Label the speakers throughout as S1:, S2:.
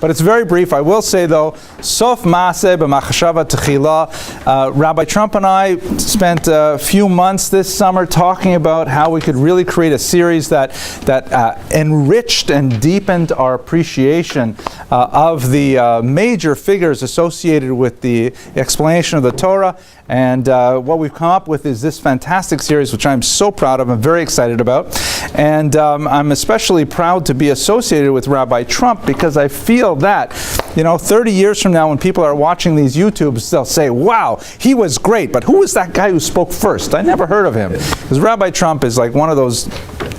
S1: but it's very brief. I will say, though, Sof Maaseh b'machshava techila. Rabbi Trump and I spent a few months this summer talking about how we could really create a series that enriched and deepened our appreciation of the major figures associated with the explanation of the Torah. And what we've come up with is this fantastic series, which I'm so proud of and very excited about. And I'm especially proud to be associated with Rabbi Trump, because I feel that, 30 years from now, when people are watching these YouTubes, they'll say, wow, he was great, but who was that guy who spoke first? I never heard of him. Because Rabbi Trump is like one of those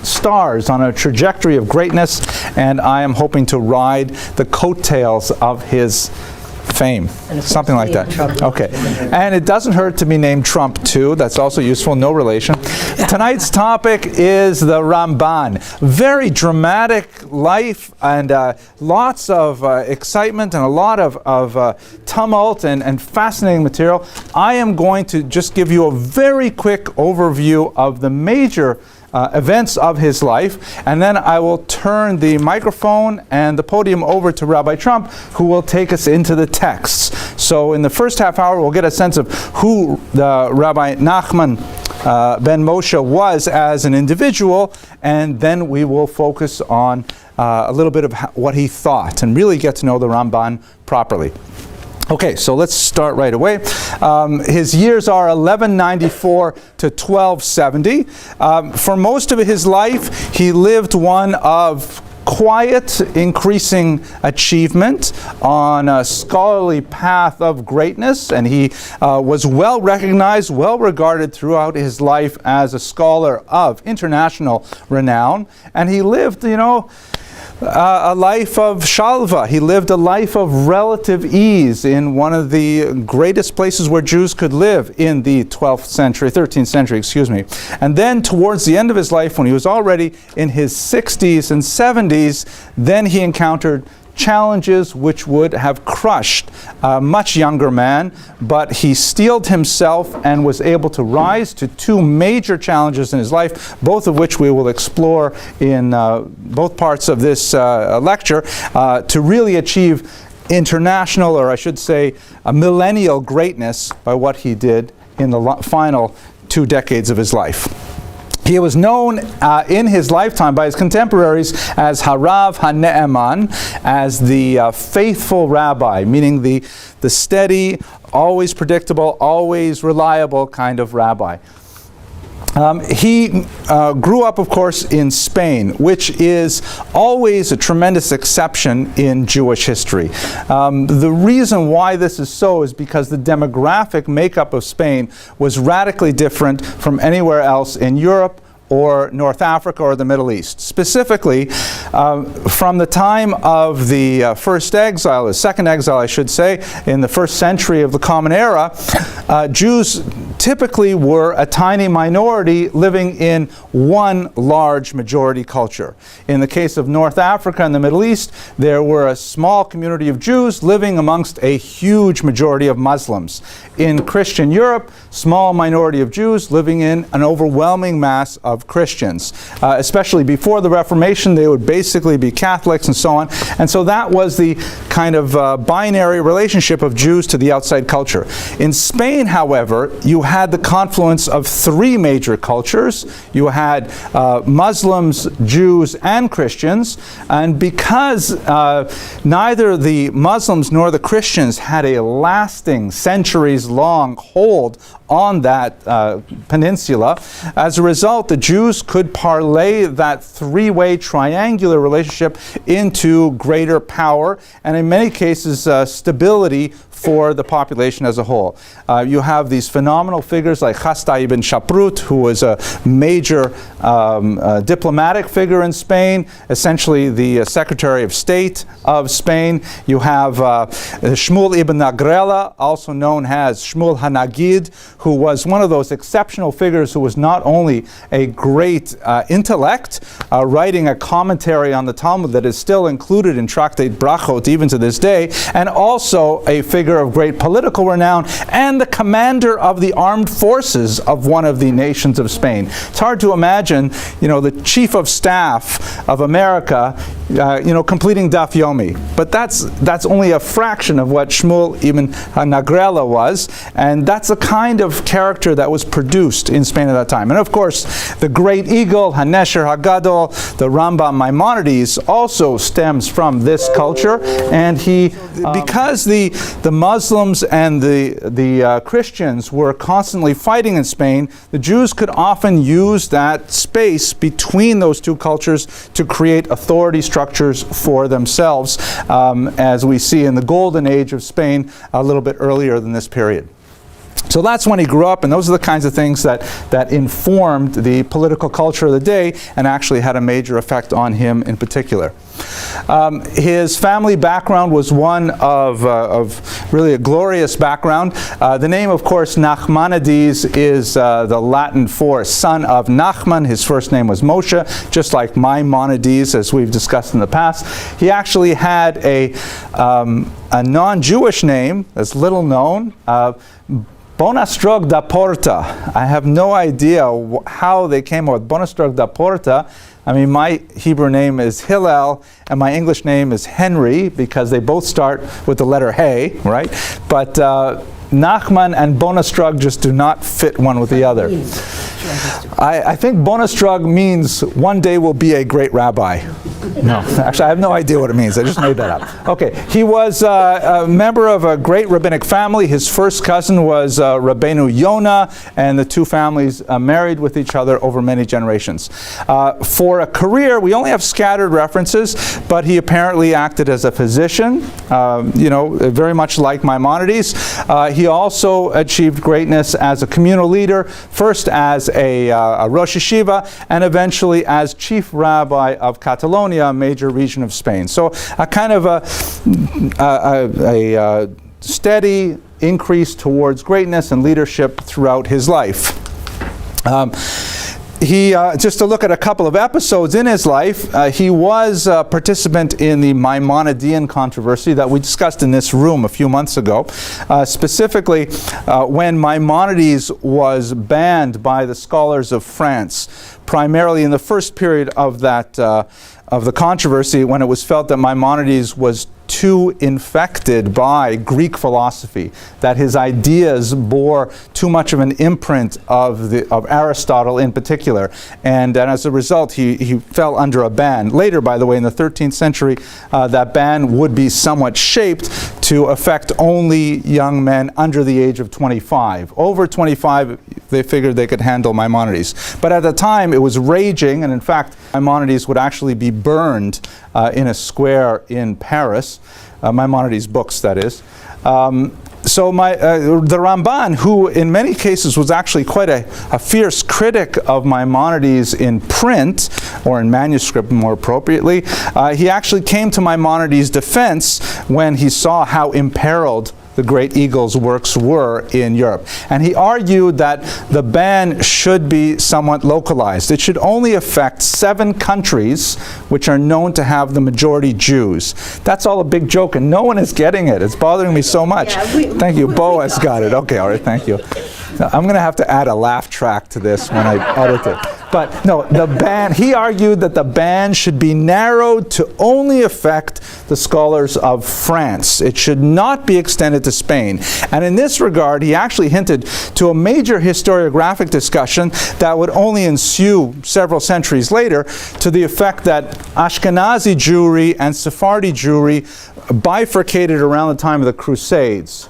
S1: stars on a trajectory of greatness, and I am hoping to ride the coattails of his fame, something like that. Okay, and it doesn't hurt to be named Trump too. That's also useful. No relation. Tonight's topic is the Ramban. Very dramatic life, and lots of excitement and a lot of tumult and fascinating material. I am going to just give you a very quick overview of the major events of his life, and then I will turn the microphone and the podium over to Rabbi Trump, who will take us into the texts. So in the first half hour, we'll get a sense of who the Rabbi Nachman ben Moshe was as an individual, and then we will focus on a little bit of what he thought and really get to know the Ramban properly. Okay, so let's start right away. His years are 1194 to 1270. For most of his life, he lived one of quiet, increasing achievement on a scholarly path of greatness, and he was well recognized, well regarded throughout his life as a scholar of international renown. And he lived, a life of shalva. He lived a life of relative ease in one of the greatest places where Jews could live in the 13th century, And then towards the end of his life, when he was already in his 60s and 70s, then he encountered challenges which would have crushed a much younger man, but he steeled himself and was able to rise to two major challenges in his life, both of which we will explore in both parts of this lecture, to really achieve international, or I should say a millennial greatness by what he did in the final 2 decades of his life. He was known in his lifetime by his contemporaries as Harav HaNe'eman, as the faithful rabbi, meaning the steady, always predictable, always reliable kind of rabbi. He grew up, of course, in Spain, which is always a tremendous exception in Jewish history. The reason why this is so is because the demographic makeup of Spain was radically different from anywhere else in Europe or North Africa or the Middle East. Specifically, from the time of the first exile, the second exile I should say, in the first century of the Common Era, Jews typically were a tiny minority living in one large majority culture. In the case of North Africa and the Middle East, there were a small community of Jews living amongst a huge majority of Muslims. In Christian Europe, small minority of Jews living in an overwhelming mass of Christians. Especially before the Reformation, they would basically be Catholics and so on. And so that was the kind of binary relationship of Jews to the outside culture. In Spain, however, you had the confluence of 3 major cultures. You had Muslims, Jews, and Christians. And because neither the Muslims nor the Christians had a lasting, centuries-long hold on that peninsula, as a result, the Jews could parlay that 3-way triangular relationship into greater power and in many cases stability for the population as a whole. You have these phenomenal figures like Chastai ibn Shaprut, who was a major diplomatic figure in Spain, essentially the Secretary of State of Spain. You have Shmuel ibn Nagrela, also known as Shmuel HaNagid, who was one of those exceptional figures who was not only a great intellect, writing a commentary on the Talmud that is still included in Tractate Brachot even to this day, and also a figure of great political renown and the commander of the armed forces of one of the nations of Spain. It's hard to imagine, the chief of staff of America completing Daf Yomi. But that's only a fraction of what Shmuel ibn Nagrela was, and that's a kind of character that was produced in Spain at that time. And of course, the great eagle, Hanesher Hagadol, the Ramban Maimonides, also stems from this culture, and because the Muslims and the Christians were constantly fighting in Spain, the Jews could often use that space between those two cultures to create authority structures for themselves, as we see in the golden age of Spain a little bit earlier than this period. So that's when he grew up, and those are the kinds of things that informed the political culture of the day and actually had a major effect on him in particular. His family background was one of really a glorious background. The name, of course, Nachmanides, is the Latin for son of Nachman. His first name was Moshe, just like Maimonides, as we've discussed in the past. He actually had a non-Jewish name that's little known, Bonastrog da Porta. I have no idea how they came up with Bonastrog da Porta. I mean, my Hebrew name is Hillel, and my English name is Henry, because they both start with the letter Hey, right? But Nachman and Bonastrog just do not fit one with the other. I think Bonastrog means one day will be a great rabbi. No, actually I have no idea what it means. I just made that up. Okay, he was a member of a great rabbinic family. His first cousin was Rabbeinu Yonah, and the two families married with each other over many generations. For a career, we only have scattered references, but he apparently acted as a physician, very much like Maimonides. He also achieved greatness as a communal leader, first as a Rosh Yeshiva, and eventually as chief rabbi of Catalonia, a major region of Spain. So a kind of a steady increase towards greatness and leadership throughout his life. Just to look at a couple of episodes in his life, he was a participant in the Maimonidean controversy that we discussed in this room a few months ago. Specifically, when Maimonides was banned by the scholars of France, primarily in the first period of that of the controversy, when it was felt that Maimonides was too infected by Greek philosophy, that his ideas bore too much of an imprint of Aristotle in particular, and as a result he fell under a ban. Later, by the way, in the 13th century, that ban would be somewhat shaped to affect only young men under the age of 25. Over 25, they figured they could handle Maimonides. But at the time, it was raging, and in fact, Maimonides would actually be burned in a square in Paris. Maimonides' books, that is. So the Ramban, who in many cases was actually quite a fierce critic of Maimonides in print, or in manuscript more appropriately, he actually came to Maimonides' defense when he saw how imperiled the great eagle's works were in Europe. And he argued that the ban should be somewhat localized. It should only affect 7 countries which are known to have the majority Jews. That's all a big joke, and no one is getting it. It's bothering me so much. Thank you. Boaz got it. Okay, all right, thank you. I'm going to have to add a laugh track to this when I edit it. But no, the ban, he argued that the ban should be narrowed to only affect the scholars of France. It should not be extended to Spain. And in this regard, he actually hinted to a major historiographic discussion that would only ensue several centuries later, to the effect that Ashkenazi Jewry and Sephardi Jewry bifurcated around the time of the Crusades.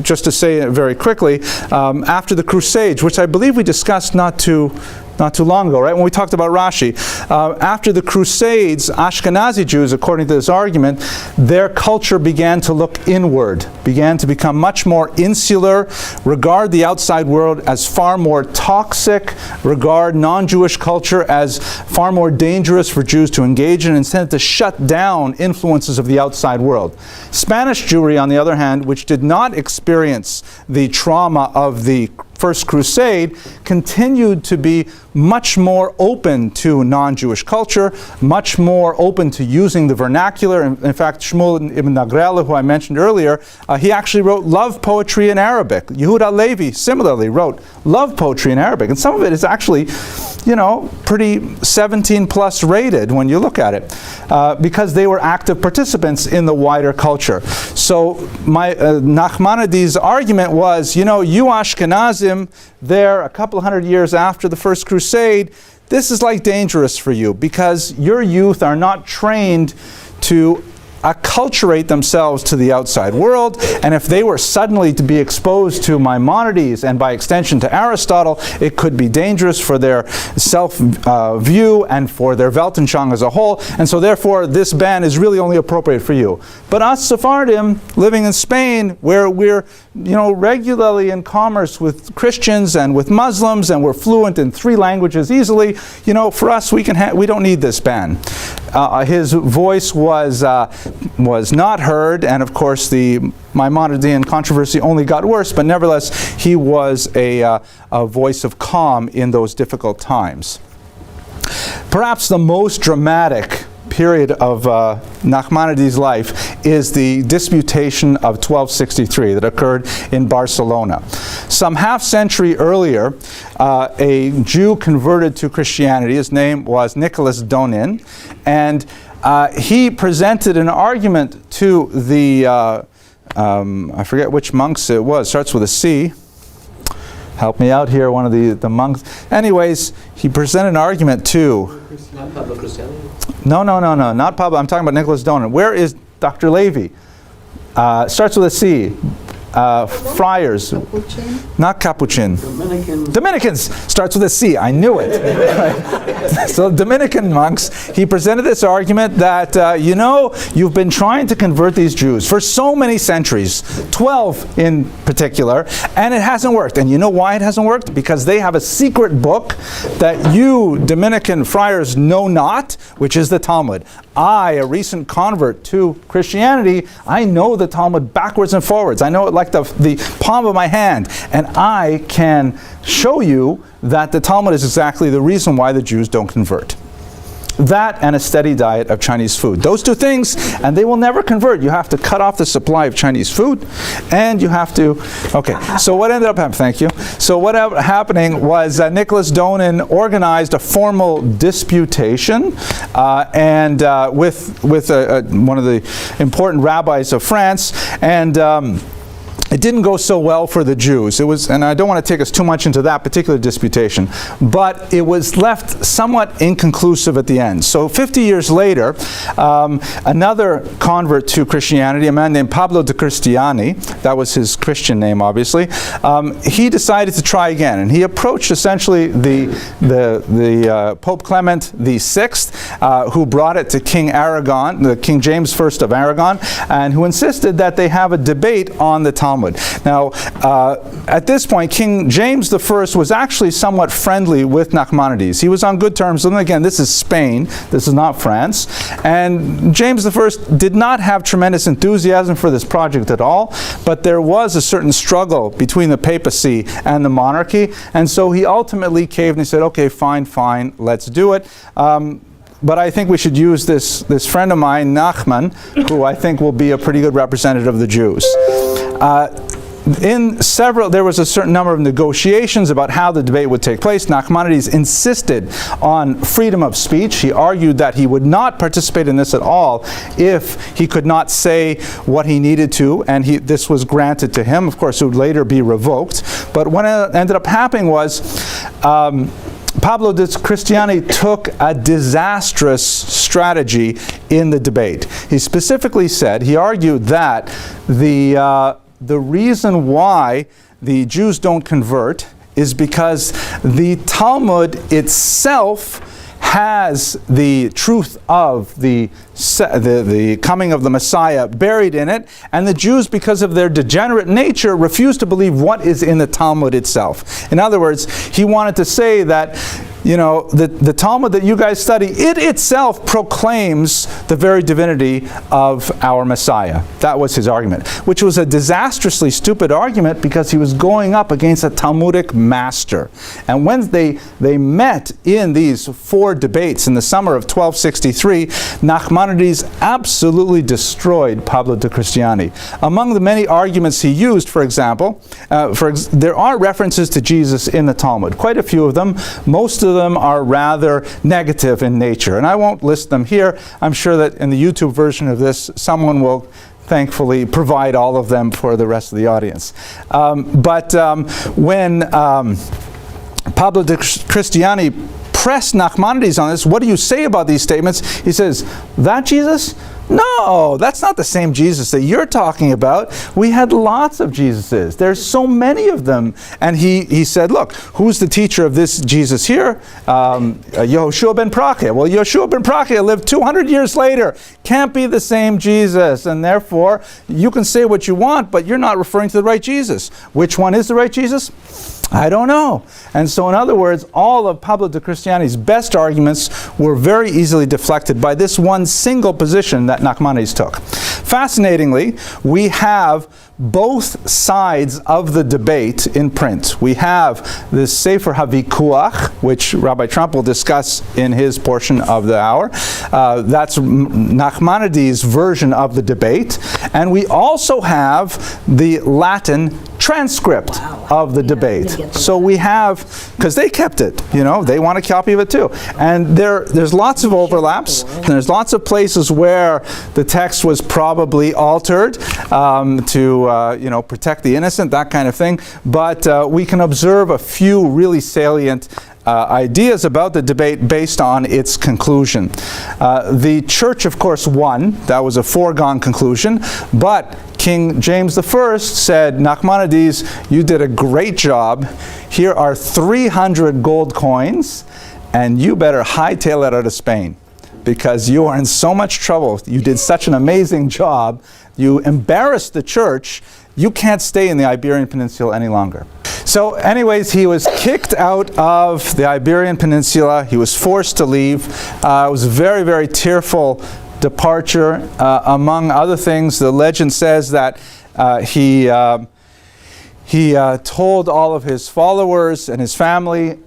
S1: Just to say it very quickly, after the Crusades, which I believe we discussed not too long ago, right, when we talked about Rashi. After the Crusades, Ashkenazi Jews, according to this argument, their culture began to look inward, began to become much more insular, regard the outside world as far more toxic, regard non-Jewish culture as far more dangerous for Jews to engage in, and tended to shut down influences of the outside world. Spanish Jewry, on the other hand, which did not experience the trauma of the First Crusade, continued to be much more open to non-Jewish culture, much more open to using the vernacular. In fact, Shmuel ibn Nagrela, who I mentioned earlier, he actually wrote love poetry in Arabic. Yehuda Levi similarly wrote love poetry in Arabic, and some of it is actually pretty 17 plus rated when you look at it, because they were active participants in the wider culture. So Nachmanides' argument was, you Ashkenazim, there a couple hundred years after the First Crusade, this is like dangerous for you because your youth are not trained to acculturate themselves to the outside world, and if they were suddenly to be exposed to Maimonides and by extension to Aristotle, it could be dangerous for their self-view and for their Weltanschauung as a whole, and so therefore this ban is really only appropriate for you. But us Sephardim living in Spain, where we're regularly in commerce with Christians and with Muslims, and we're fluent in 3 languages easily, for us we don't need this ban. His voice was not heard, and of course the Maimonidean controversy only got worse, but nevertheless he was a voice of calm in those difficult times. Perhaps the most dramatic period of Nachmanides' life is the disputation of 1263 that occurred in Barcelona. Some half-century earlier, a Jew converted to Christianity. His name was Nicholas Donin, and he presented an argument to the, I forget which monks it was, starts with a C. Help me out here, one of the monks. Anyways, he presented an argument to...
S2: Not Pablo Cristiano?
S1: No, not Pablo. I'm talking about Nicholas Donin. Where is Dr. Levy? Starts with a C. Friars.
S3: Capuchin?
S1: Not Capuchin. Dominicans. Starts with a C. I knew it. So Dominican monks, he presented this argument that, you've been trying to convert these Jews for so many centuries, 12 in particular, and it hasn't worked. And you know why it hasn't worked? Because they have a secret book that you Dominican friars know not, which is the Talmud. I, a recent convert to Christianity, I know the Talmud backwards and forwards. I know it like the palm of my hand. And I can show you that the Talmud is exactly the reason why the Jews don't convert. That and a steady diet of Chinese food. Those 2 things, and they will never convert. You have to cut off the supply of Chinese food, and you have to... Okay, so what ended up happening... Thank you. So what ended up happening was Nicholas Donin organized a formal disputation and with one of the important rabbis of France, and... it didn't go so well for the Jews. It was, and I don't want to take us too much into that particular disputation, but it was left somewhat inconclusive at the end. So 50 years later, another convert to Christianity, a man named Pablo de Cristiani, that was his Christian name obviously, he decided to try again, and he approached essentially the Pope Clement VI, who brought it to King Aragon, the King James I of Aragon, and who insisted that they have a debate on the Talmud. Now, at this point, King James I was actually somewhat friendly with Nachmanides. He was on good terms with him. Again, this is Spain. This is not France. And James I did not have tremendous enthusiasm for this project at all, but there was a certain struggle between the papacy and the monarchy, and so he ultimately caved and he said, okay, fine, let's do it. But I think we should use this friend of mine, Nachman, who I think will be a pretty good representative of the Jews. There was a certain number of negotiations about how the debate would take place. Nachmanides insisted on freedom of speech. He argued that he would not participate in this at all if he could not say what he needed to, and this was granted to him. Of course, it would later be revoked. But what ended up happening was Pablo de Cristiani took a disastrous strategy in the debate. He specifically said, he argued that the reason why the Jews don't convert is because the Talmud itself has the truth of the coming of the Messiah buried in it, and the Jews, because of their degenerate nature, refuse to believe what is in the Talmud itself. In other words, he wanted to say that the Talmud that you guys study, it itself proclaims the very divinity of our Messiah. That was his argument, which was a disastrously stupid argument because he was going up against a Talmudic master. And when they met in these 4 debates in the summer of 1263, Nachmanides absolutely destroyed Pablo de Cristiani. Among the many arguments he used, for example, there are references to Jesus in the Talmud, quite a few of them. Most of of them are rather negative in nature. And I won't list them here. I'm sure that in the YouTube version of this, someone will thankfully provide all of them for the rest of the audience. When Pablo de Cristiani pressed Nachmanides on this, what do you say about these statements? He says, that Jesus? No, that's not the same Jesus that you're talking about. We had lots of Jesuses. There's so many of them. And he said, look, who's the teacher of this Jesus here? Yehoshua ben Prakhia. Well, Yehoshua ben Prakhia lived 200 years later. Can't be the same Jesus. And therefore, you can say what you want, but you're not referring to the right Jesus. Which one is the right Jesus? I don't know. And so in other words, all of Pablo de Cristiani's best arguments were very easily deflected by this one single position that Nachmanides took. Fascinatingly, we have both sides of the debate in print. We have the Sefer HaVikuach, which Rabbi Trump will discuss in his portion of the hour. That's Nachmanides' version of the debate. And we also have the Latin transcript of the debate. So we have, because they kept it, they want a copy of it too. And there's lots of overlaps, and there's lots of places where the text was probably altered to protect the innocent, that kind of thing. But we can observe a few really salient ideas about the debate based on its conclusion. The church, of course, won. That was a foregone conclusion. But King James I said, Nachmanides, you did a great job. Here are 300 gold coins, and you better hightail it out of Spain, because you are in so much trouble. You did such an amazing job. You embarrassed the church. You can't stay in the Iberian Peninsula any longer. So anyways, he was kicked out of the Iberian Peninsula. He was forced to leave. It was a very, very tearful departure. Among other things, the legend says that he told all of his followers and his family,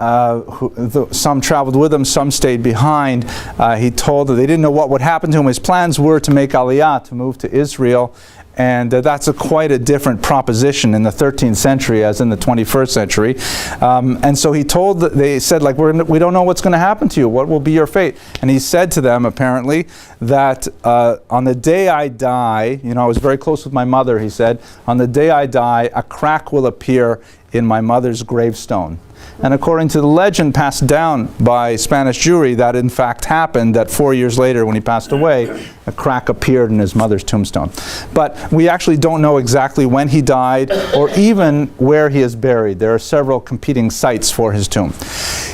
S1: some traveled with him, some stayed behind. He told that they didn't know what would happen to him. His plans were to make Aliyah, to move to Israel. And that's quite a different proposition in the 13th century as in the 21st century. And so he told, they said, we don't know what's going to happen to you. What will be your fate? And he said to them, apparently, that on the day I die, I was very close with my mother, he said, on the day I die, a crack will appear in my mother's gravestone. And according to the legend passed down by Spanish Jewry, that in fact happened, that 4 years later when he passed away, a crack appeared in his mother's tombstone. But we actually don't know exactly when he died or even where he is buried. There are several competing sites for his tomb.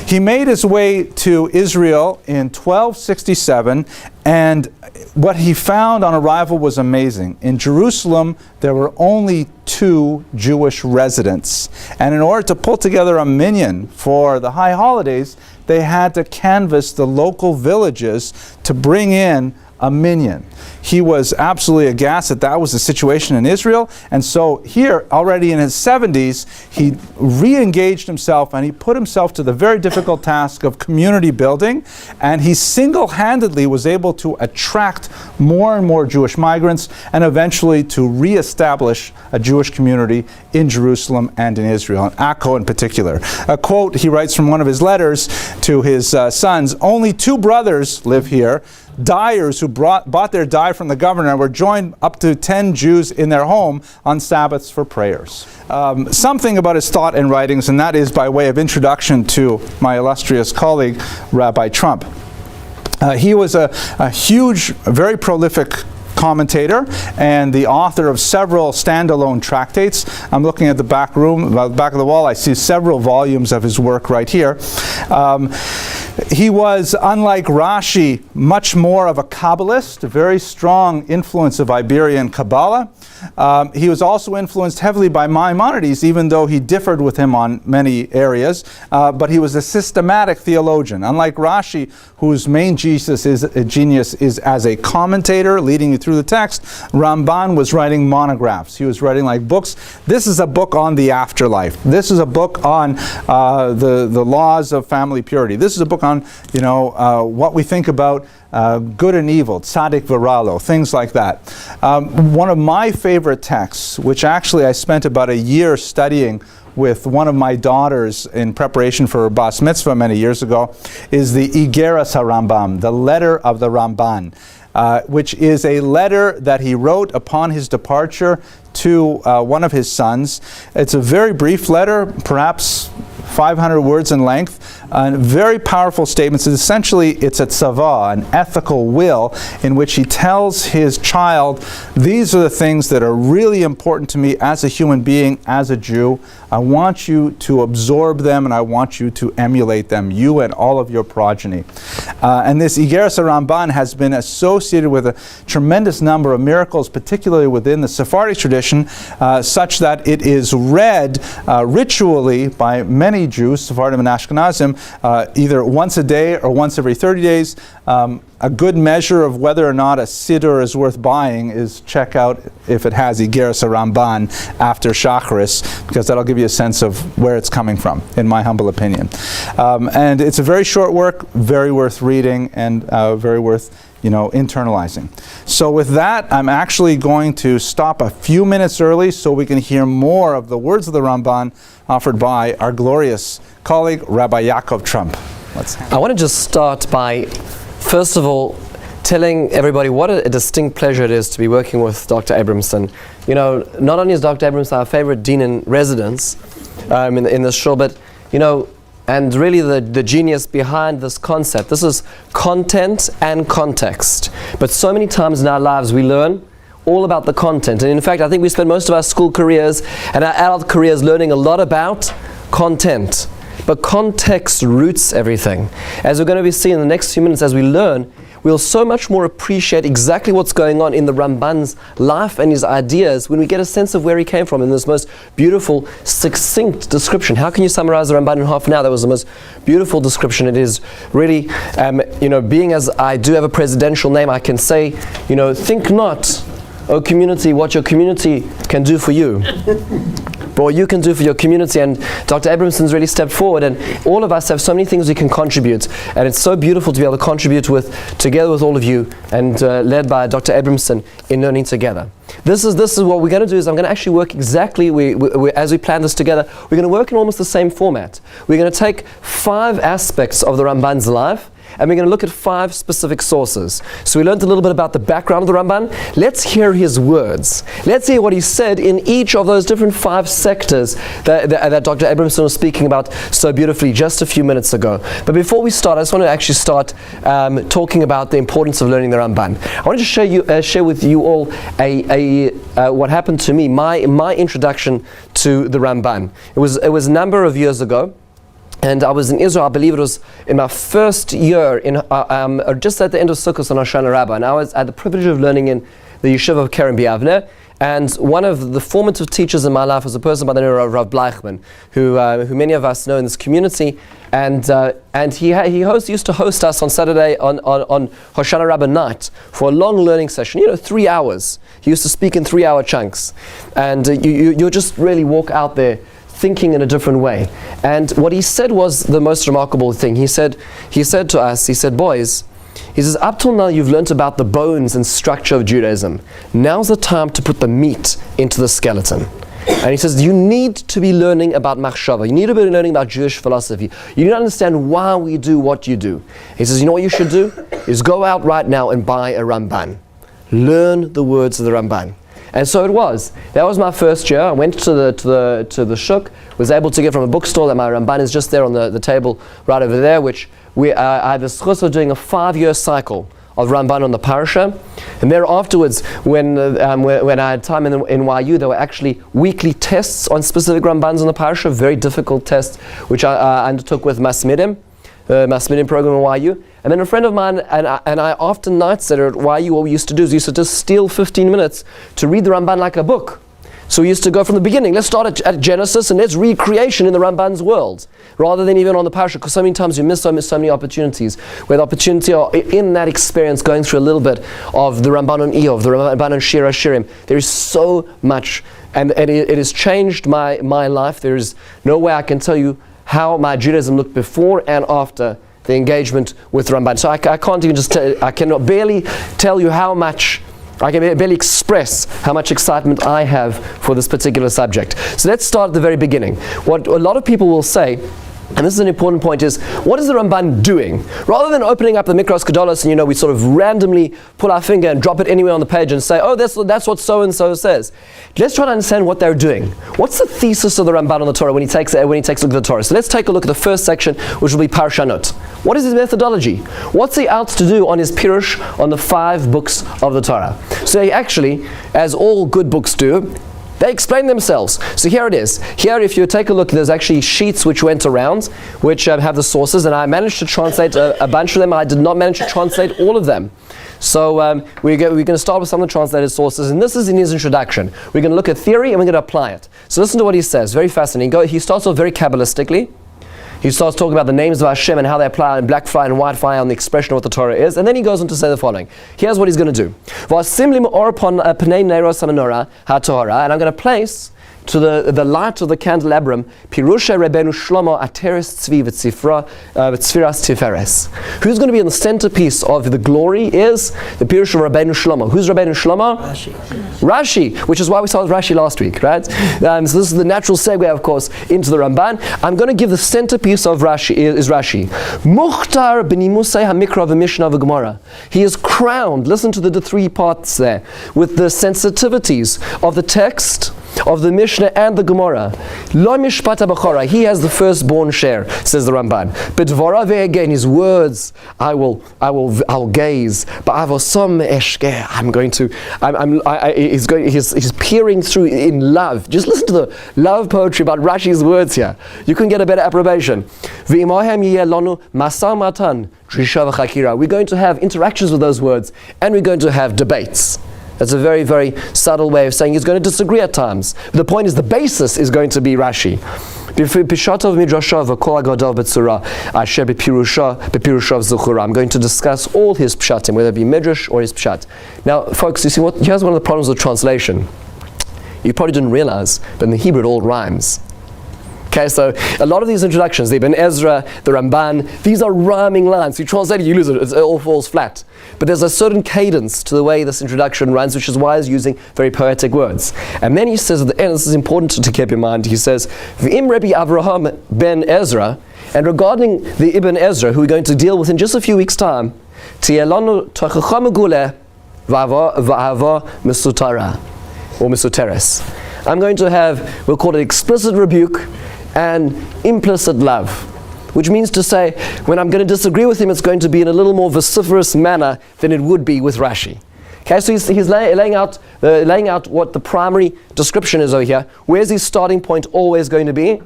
S1: He made his way to Israel in 1267, and what he found on arrival was amazing. In Jerusalem, there were only 2 Jewish residents. And in order to pull together a minyan for the high holidays, they had to canvass the local villages to bring in a minyan. He was absolutely aghast that was the situation in Israel. And so here, already in his 70s, he re-engaged himself and he put himself to the very difficult task of community building. And he single-handedly was able to attract more and more Jewish migrants and eventually to re-establish a Jewish community in Jerusalem and in Israel, in Akko in particular. A quote he writes from one of his letters to his sons, "Only 2 brothers live here, dyers who bought their dye from the governor and were joined up to 10 Jews in their home on Sabbaths for prayers." Something about his thought and writings, and that is by way of introduction to my illustrious colleague, Rabbi Trump. He was a huge, very prolific commentator and the author of several standalone tractates. I'm looking at the back room, the back of the wall. I see several volumes of his work right here. He was, unlike Rashi, much more of a Kabbalist, a very strong influence of Iberian Kabbalah. He was also influenced heavily by Maimonides, even though he differed with him on many areas. But he was a systematic theologian. Unlike Rashi, whose main genius is as a commentator, leading you through the text, Ramban was writing monographs. He was writing like books. This is a book on the afterlife. This is a book on the laws of family purity. This is a book on what we think about good and evil, tzaddik v'ralo, things like that. One of my favorite texts, which actually I spent about a year studying, with one of my daughters in preparation for her bas mitzvah many years ago is the Igeras HaRambam, the letter of the Ramban, which is a letter that he wrote upon his departure to one of his sons. It's a very brief letter, perhaps 500 words in length, and very powerful statements. Essentially, it's a tzava, an ethical will, in which he tells his child, these are the things that are really important to me as a human being, as a Jew. I want you to absorb them, and I want you to emulate them, you and all of your progeny. And this Igeras HaRamban has been associated with a tremendous number of miracles, particularly within the Sephardic tradition, such that it is read ritually by many Jews, Sephardim and Ashkenazim, either once a day or once every 30 days. A good measure of whether or not a siddur is worth buying is check out if it has Igeras HaRamban after Shacharis, because that'll give you a sense of where it's coming from, in my humble opinion. And it's a very short work, very worth reading, and very worth internalizing. So with that, I'm actually going to stop a few minutes early so we can hear more of the words of the Ramban offered by our glorious colleague, Rabbi Yaakov Trump.
S2: I want to just start by, first of all, telling everybody what a distinct pleasure it is to be working with Dr. Abramson. Not only is Dr. Abramson our favorite dean in residence in this shul, but, and really the genius behind this concept. This is content and context. But so many times in our lives we learn all about the content. And in fact, I think we spend most of our school careers and our adult careers learning a lot about content. But context roots everything. As we're going to be seeing in the next few minutes as we learn, we'll so much more appreciate exactly what's going on in the Ramban's life and his ideas when we get a sense of where he came from in this most beautiful, succinct description. How can you summarize the Ramban in half an hour? That was the most beautiful description. It is really, being as I do have a presidential name, I can say, think not, O community, what your community can do for you. But what you can do for your community. And Dr. Abramson's really stepped forward, and all of us have so many things we can contribute, and it's so beautiful to be able to contribute together with all of you, and led by Dr. Abramson in learning together. This is what we're going to do. Is I'm going to actually work exactly as we plan this together. We're going to work in almost the same format. We're going to take 5 aspects of the Ramban's life, and we're going to look at 5 specific sources. So we learned a little bit about the background of the Ramban. Let's hear his words. Let's hear what he said in each of those different 5 sectors that Dr. Abramson was speaking about so beautifully just a few minutes ago. But before we start, I just want to actually start talking about the importance of learning the Ramban. I want to share with you all what happened to me, my introduction to the Ramban. It was a number of years ago. And I was in Israel, I believe it was in my first year, just at the end of Sukkot on Hoshana Rabbah, and I had the privilege of learning in the yeshiva of Keren B'Yavneh. And one of the formative teachers in my life was a person by the name of Rav Bleichman, who many of us know in this community. And he used to host us on Saturday on Hoshana Rabbah night for a long learning session, 3 hours. He used to speak in 3-hour chunks. And you just really walk out there thinking in a different way. And what he said was the most remarkable thing. He said to us, boys, he says, up till now you've learnt about the bones and structure of Judaism. Now's the time to put the meat into the skeleton. And he says, you need to be learning about machshava. You need to be learning about Jewish philosophy. You need to understand why we do what you do. He says, you know what you should do? Is go out right now and buy a Ramban. Learn the words of the Ramban. And so it was. That was my first year. I went to the shuk, was able to get from a bookstore that my Ramban is just there on the table right over there, which I had the schus of doing a 5-year cycle of Ramban on the parasha. And there afterwards, when I had time in YU, there were actually weekly tests on specific Rambans on the parasha, very difficult tests, which I undertook with Masmidim program in YU. And then a friend of mine and I often nights at YU, what we used to do is we used to just steal 15 minutes to read the Ramban like a book. So we used to go from the beginning. Let's start at Genesis and let's read creation in the Ramban's world, rather than even on the parasha, because so many times you miss so many opportunities, where the opportunity are in that experience, going through a little bit of the Ramban on Eov, the Ramban on Shir HaShirim. There is so much, and it has changed my life. There is no way I can tell you how my Judaism looked before and after the engagement with Ramban. So I can't even I cannot barely tell you how much I can barely express how much excitement I have for this particular subject. So let's start at the very beginning. What a lot of people will say, and this is an important point, is what is the Ramban doing? Rather than opening up the Mikros Gedolos and we sort of randomly pull our finger and drop it anywhere on the page and say, oh, that's what so-and-so says. Let's try to understand what they're doing. What's the thesis of the Ramban on the Torah when he takes a look at the Torah? So let's take a look at the first section, which will be Parshanot. What is his methodology? What's he out to do on his Pirush on the 5 books of the Torah? So he actually, as all good books do, they explain themselves. So here it is. Here, if you take a look, there's actually sheets which went around, which have the sources, and I managed to translate a bunch of them. I did not manage to translate all of them. So we're going to start with some of the translated sources, and this is in his introduction. We're going to look at theory, and we're going to apply it. So listen to what he says. Very fascinating. He starts off very Kabbalistically. He starts talking about the names of Hashem and how they apply in black fly and white fly on the expression of what the Torah is. And then he goes on to say the following. Here's what he's going to do. And I'm going to place to the light of the candelabrum, Pirusha Rebbeinu Shlomo Ateres Tzvi V'Tzfiras Tiferes. Who's going to be in the centerpiece of the glory is the Pirusha of Rebbeinu Shlomo. Who's Rebbeinu Shlomo? Rashi, which is why we started Rashi last week, right? So this is the natural segue, of course, into the Ramban. I'm going to give the centerpiece of Rashi is Rashi. Mukhtar b'nimusei hamikra v'mishnah v'gemara. He is crowned, listen to the 3 parts there, with the sensitivities of the text, of the Mishnah and the Gemara. Lo mishpata b'chora. He has the firstborn share, says the Ramban. B'dvara ve'again, his words, I'll gaze. Ba'avosom eshke. He's peering through in love. Just listen to the love poetry about Rashi's words here. You couldn't get a better approbation. V'imohem yeh lanu masam matan drisha v'chakira. We're going to have interactions with those words, and we're going to have debates. That's a very, very subtle way of saying he's going to disagree at times. But the point is, the basis is going to be Rashi. I'm going to discuss all his pshatim, whether it be midrash or his pshat. Now, folks, you see here's one of the problems of translation. You probably didn't realize, but in the Hebrew it all rhymes. Okay, so a lot of these introductions, the Ibn Ezra, the Ramban, these are rhyming lines. You translate it, you lose it, it all falls flat. But there's a certain cadence to the way this introduction runs, which is why he's using very poetic words. And then he says at the end, this is important to keep in mind, he says, V'im Rabbi Avraham ben Ezra, and regarding the Ibn Ezra, who we're going to deal with in just a few weeks' time, Tielanu Tachacha Meguleh V'ahava Misutara, or Misuteres. I'm going to have, we'll call it explicit rebuke and implicit love, which means to say, when I'm going to disagree with him, it's going to be in a little more vociferous manner than it would be with Rashi. Okay, so he's laying out what the primary description is over here. Where's his starting point always going to be?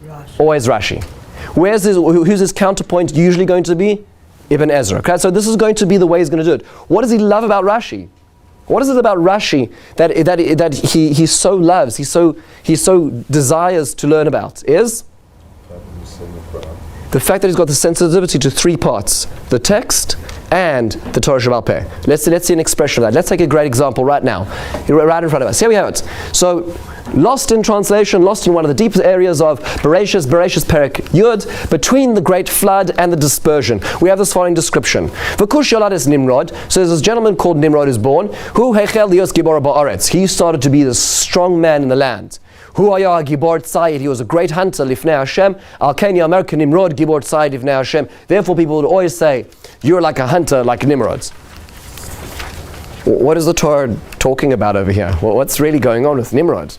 S2: Rashi. Always Rashi. Who's his counterpoint usually going to be? Ibn Ezra. Okay, so this is going to be the way he's going to do it. What does he love about Rashi? What is it about Rashi that he so loves, he so desires to learn about? Is the fact that he's got the sensitivity to 3 parts: the text and the Torah Sheba'al Peh. Let's see an expression of that. Let's take a great example right now, right in front of us. Here we have it. So, lost in translation, lost in one of the deepest areas of Bereshis Perek Yud, between the great flood and the dispersion. We have this following description. V'kush yolad es Nimrod. So there's this gentleman called Nimrod is born. Hu hechel lios gibor ba'aretz. He started to be the strong man in the land. Hu haya gibor tzayid. He was a great hunter. Lifnei Hashem. Al ken yamer Nimrod gibor tzayid lifnei Hashem. Therefore, people would always say, "You're like a hunter, like Nimrod." What is the Torah talking about over here? Well, what's really going on with Nimrod?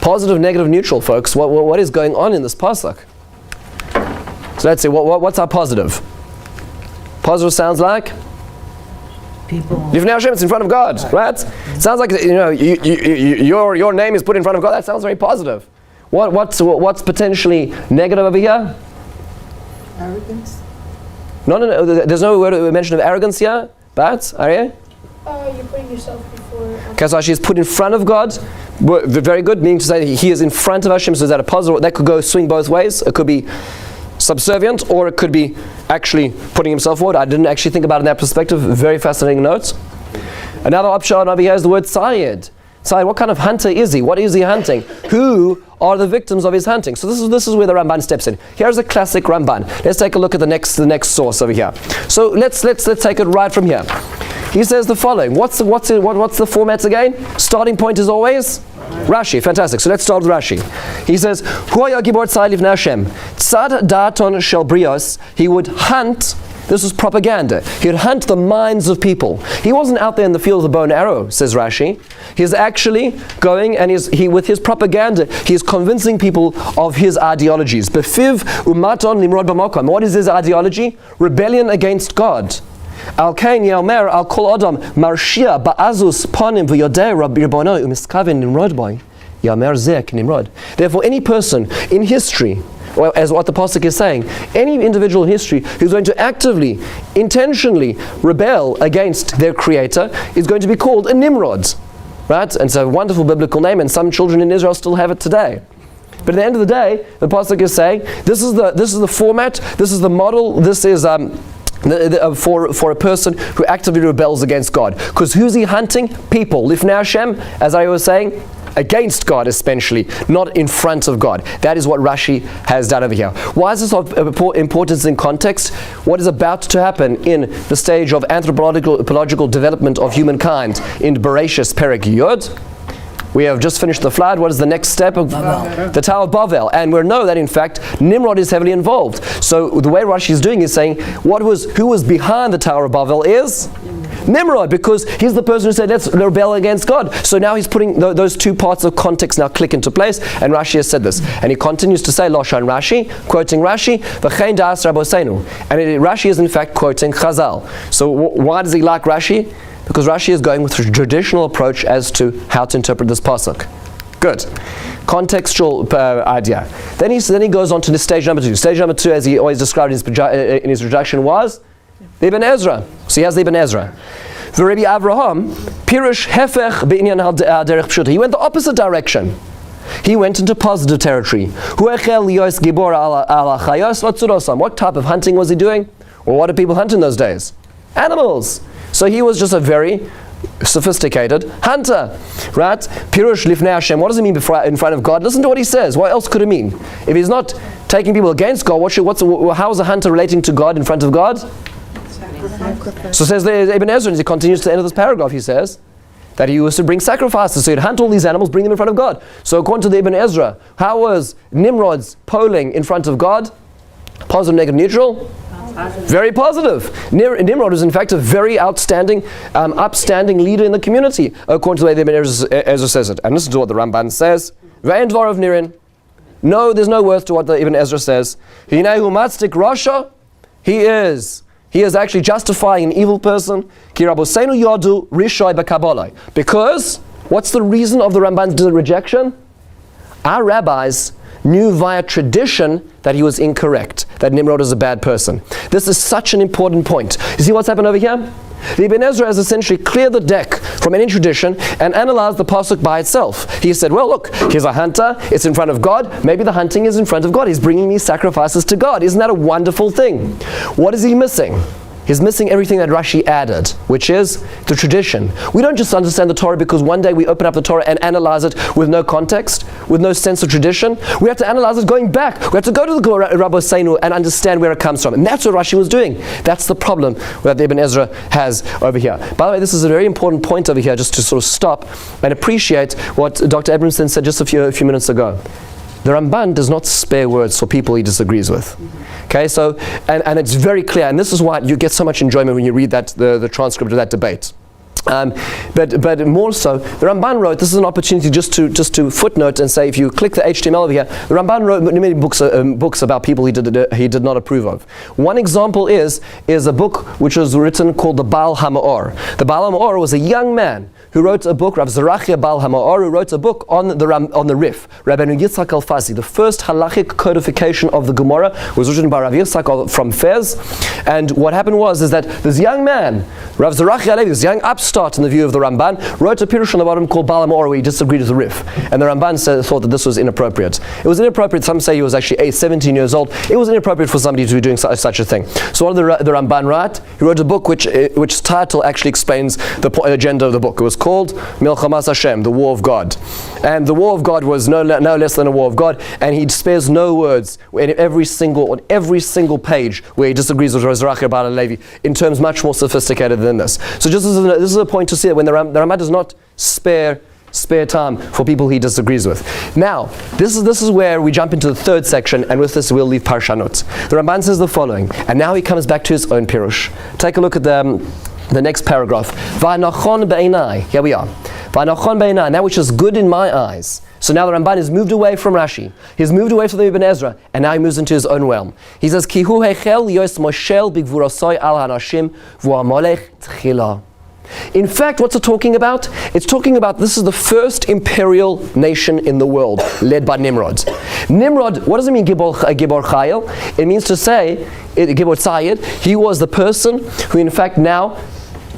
S2: Positive, negative, neutral, folks. What is going on in this pasuk? So let's see. What's our positive? Positive sounds like
S3: people.
S2: Lifnei Hashem, it's in front of God, right? It sounds like your name is put in front of God. That sounds very positive. What's potentially negative over here?
S3: Arrogance.
S2: No. There's no mention of arrogance here. But Arya?
S3: You're putting yourself before.
S2: Okay, so she's put in front of God. Very good, meaning to say he is in front of Hashem. So is that a positive? That could swing both ways. It could be subservient, or it could be actually putting himself forward. I didn't actually think about it in that perspective. Very fascinating note. Another option over here is the word Tzayid. Tzayid, what kind of hunter is he? What is he hunting? Who are the victims of his hunting? So this is where the Ramban steps in. Here's a classic Ramban. Let's take a look at the next source over here. So let's take it right from here. he says the following. What's the format again? Starting point is always Rashi. Fantastic. So let's start with Rashi. He says, Hu haya gibor tzad lifnei Hashem. Tzad da'aton shel brios. He would hunt. This was propaganda. He would hunt the minds of people. He wasn't out there in the field with a bow and arrow, says Rashi. He's actually going and with his propaganda, he's convincing people of his ideologies. Befiv umaton limrod b'makom. What is his ideology? Rebellion against God. Al kain yaomer al kol adam marshia ba'azus panim v'yodei rabbi ribono umiskaven nimrod boy. Yaomer zeh nimrod. Therefore, any person in history, well, as what the pasuk is saying, any individual in history who's going to actively, intentionally rebel against their creator is going to be called a Nimrod, right? And it's a wonderful biblical name, and some children in Israel still have it today. But at the end of the day, the pasuk is saying, this is the format, this is the model, this is for a person who actively rebels against God. Because who's he hunting? People. Lifnei Hashem, as I was saying, against God especially, not in front of God. That is what Rashi has done over here. Why is this of importance in context? What is about to happen in the stage of anthropological development of humankind in Bereshis Perek Yod? We have just finished the flood. What is the next step of the Tower of Babel? And we know that in fact Nimrod is heavily involved. So the way Rashi is doing is saying who was behind the Tower of Babel is Nimrod, because he's the person who said let's rebel against God. So now he's putting those two parts of context now click into place, and Rashi has said this. And he continues to say, Loshan Rashi, quoting Rashi, V'chein da'as Rabboseinu. And Rashi is in fact quoting Chazal. So why does he like Rashi? Because Rashi is going with a traditional approach as to how to interpret this pasuk. Good. Contextual idea. Then he goes on to the stage number two. Stage number two, as he always described in his introduction, was the Ibn Ezra. So he has the Ibn Ezra. The Rabbi Avraham, Pirush Hefech Be'inyan HaDerech Pshuta. He went the opposite direction. He went into positive territory. What type of hunting was he doing? Or what did people hunt in those days? Animals. So he was just a very sophisticated hunter, right? Pirush lifnei Hashem. What does it mean in front of God? Listen to what he says. What else could it mean? If he's not taking people against God, how is a hunter relating to God in front of God? So says the Ibn Ezra, and he continues to the end of this paragraph, he says that he used to bring sacrifices. So he'd hunt all these animals, bring them in front of God. So according to the Ibn Ezra, how was Nimrod's polling in front of God? Positive, negative, neutral? Very positive. Nimrod is in fact a very outstanding, upstanding leader in the community, according to the way the Ibn Ezra says it. And listen to what the Ramban says. Ve'en dvar of Nirin. No, there's no worth to what the Ibn Ezra says. Hinehu matzdik rasha. He is actually justifying an evil person. Ki Rabboseinu yadu rishoy b'kabbalai. Because, what's the reason of the Ramban's rejection? Our rabbis knew via tradition that he was incorrect, that Nimrod is a bad person. This is such an important point. You see what's happened over here? The Ibn Ezra has essentially cleared the deck from any tradition and analyzed the pasuk by itself. He said, well, look, he's a hunter, it's in front of God, maybe the hunting is in front of God, he's bringing these sacrifices to God. Isn't that a wonderful thing? What is he missing? He's missing everything that Rashi added, which is the tradition. We don't just understand the Torah because one day we open up the Torah and analyze it with no context, with no sense of tradition. We have to analyze it going back. We have to go to the Rabboseinu and understand where it comes from. And that's what Rashi was doing. That's the problem that the Ibn Ezra has over here. By the way, this is a very important point over here, just to sort of stop and appreciate what Dr. Abramson said just a few minutes ago. The Ramban does not spare words for people he disagrees with. Okay, so, and it's very clear, and this is why you get so much enjoyment when you read that the transcript of that debate. But more so, the Ramban wrote, this is an opportunity just to footnote and say, if you click the HTML over here, the Ramban wrote many books about people he did not approve of. One example is a book which was written called the Baal HaMa'or. The Baal HaMa'or was a young man who wrote a book, Rav Zerachia Baal HaMa'or, who wrote a book on the Rif. Rabbeinu Yitzhak Alfazi, the first halachic codification of the Gemara, was written by Rav Yitzhak from Fez. And what happened was that this young man, Rav Zerachia Alevi, this young upstart in the view of the Ramban, wrote a pirush on the bottom called Baal HaMa'or, where he disagreed with the Rif. And the Ramban thought that this was inappropriate. It was inappropriate, some say he was actually 17 years old. It was inappropriate for somebody to be doing such a thing. So what did the Ramban write? He wrote a book which title actually explains the agenda of the book. It was called Milchamas Hashem, the war of God. And the war of God was no less than a war of God, and he spares no words on every single page where he disagrees with Rozrachi Bar Levi in terms much more sophisticated than this. So this is a point to see that when the Ramban does not spare time for people he disagrees with. Now, this is where we jump into the third section, and with this we'll leave Parshanot. The Ramban says the following, and now he comes back to his own Pirush. Take a look at the next paragraph. Va'nachon be'enai. Here we are. Va'nachon be'enai, that which is good in my eyes. So now the Ramban has moved away from Rashi. He's moved away from the Ibn Ezra, and now he moves into his own realm. He says, Ki hu hechel yos moshel bigvurosoi al hanashim v'amalech tchila. In fact, what's it talking about? It's talking about this is the first imperial nation in the world, led by Nimrod. Nimrod, what does it mean, Gibor Chayil? It means to say, Gibor Tzayid, he was the person who in fact now